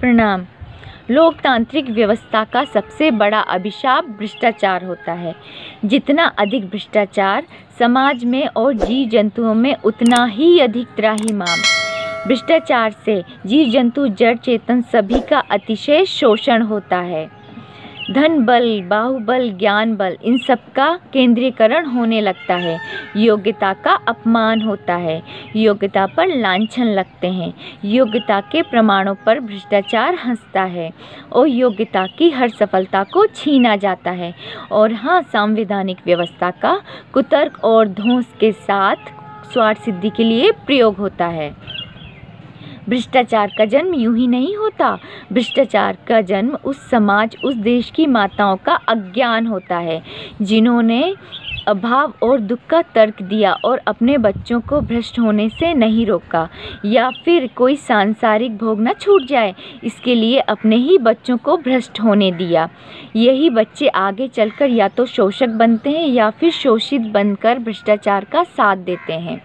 प्रणाम। लोकतांत्रिक व्यवस्था का सबसे बड़ा अभिशाप भ्रष्टाचार होता है। जितना अधिक भ्रष्टाचार समाज में और जीव जंतुओं में, उतना ही अधिक त्राहिमाम। भ्रष्टाचार से जीव जंतु, जड़ चेतन सभी का अतिशय शोषण होता है। धन बल, बाहुबल, ज्ञान बल, इन सब का केंद्रीकरण होने लगता है। योग्यता का अपमान होता है, योग्यता पर लांछन लगते हैं, योग्यता के प्रमाणों पर भ्रष्टाचार हंसता है और योग्यता की हर सफलता को छीना जाता है। और हाँ, संवैधानिक व्यवस्था का कुतर्क और धौंस के साथ स्वार्थ सिद्धि के लिए प्रयोग होता है। भ्रष्टाचार का जन्म यूं ही नहीं होता। भ्रष्टाचार का जन्म उस समाज, उस देश की माताओं का अज्ञान होता है जिन्होंने अभाव और दुख का तर्क दिया और अपने बच्चों को भ्रष्ट होने से नहीं रोका, या फिर कोई सांसारिक भोग न छूट जाए इसके लिए अपने ही बच्चों को भ्रष्ट होने दिया। यही बच्चे आगे चलकर या तो शोषक बनते हैं या फिर शोषित बनकर भ्रष्टाचार का साथ देते हैं।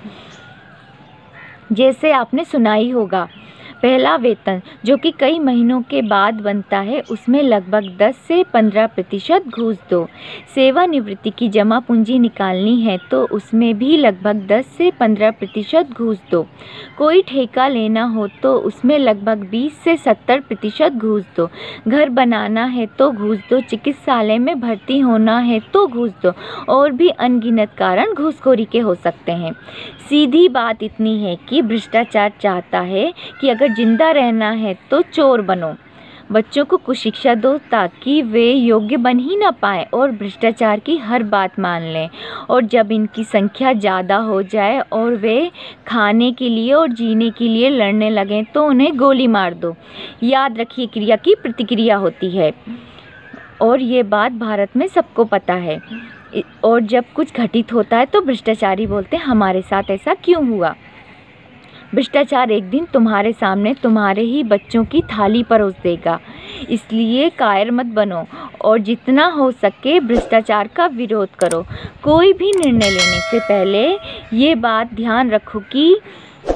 जैसे आपने सुना ही होगा, पहला वेतन जो कि कई महीनों के बाद बनता है, उसमें लगभग 10 से 15% घूस दो। सेवानिवृत्ति की जमा पूंजी निकालनी है तो उसमें भी लगभग 10 से 15% घूस दो। कोई ठेका लेना हो तो उसमें लगभग 20 से 70% घूस दो। घर बनाना है तो घूस दो, चिकित्सालय में भर्ती होना है तो घूस दो, और भी अनगिनत कारण घूसखोरी के हो सकते हैं। सीधी बात इतनी है कि भ्रष्टाचार चाहता है कि अगर जिंदा रहना है तो चोर बनो। बच्चों को कुछ शिक्षा दो ताकि वे योग्य बन ही ना पाए और भ्रष्टाचार की हर बात मान लें। और जब इनकी संख्या ज़्यादा हो जाए और वे खाने के लिए और जीने के लिए लड़ने लगें तो उन्हें गोली मार दो। याद रखिए, क्रिया की प्रतिक्रिया होती है और ये बात भारत में सबको पता है। और जब कुछ घटित होता है तो भ्रष्टाचारी बोलते हैं हमारे साथ ऐसा क्यों हुआ। भ्रष्टाचार एक दिन तुम्हारे सामने तुम्हारे ही बच्चों की थाली परोस देगा। इसलिए कायर मत बनो और जितना हो सके भ्रष्टाचार का विरोध करो। कोई भी निर्णय लेने से पहले ये बात ध्यान रखो कि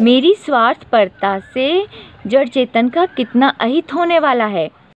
मेरी स्वार्थपरता से जड़ चेतन का कितना अहित होने वाला है।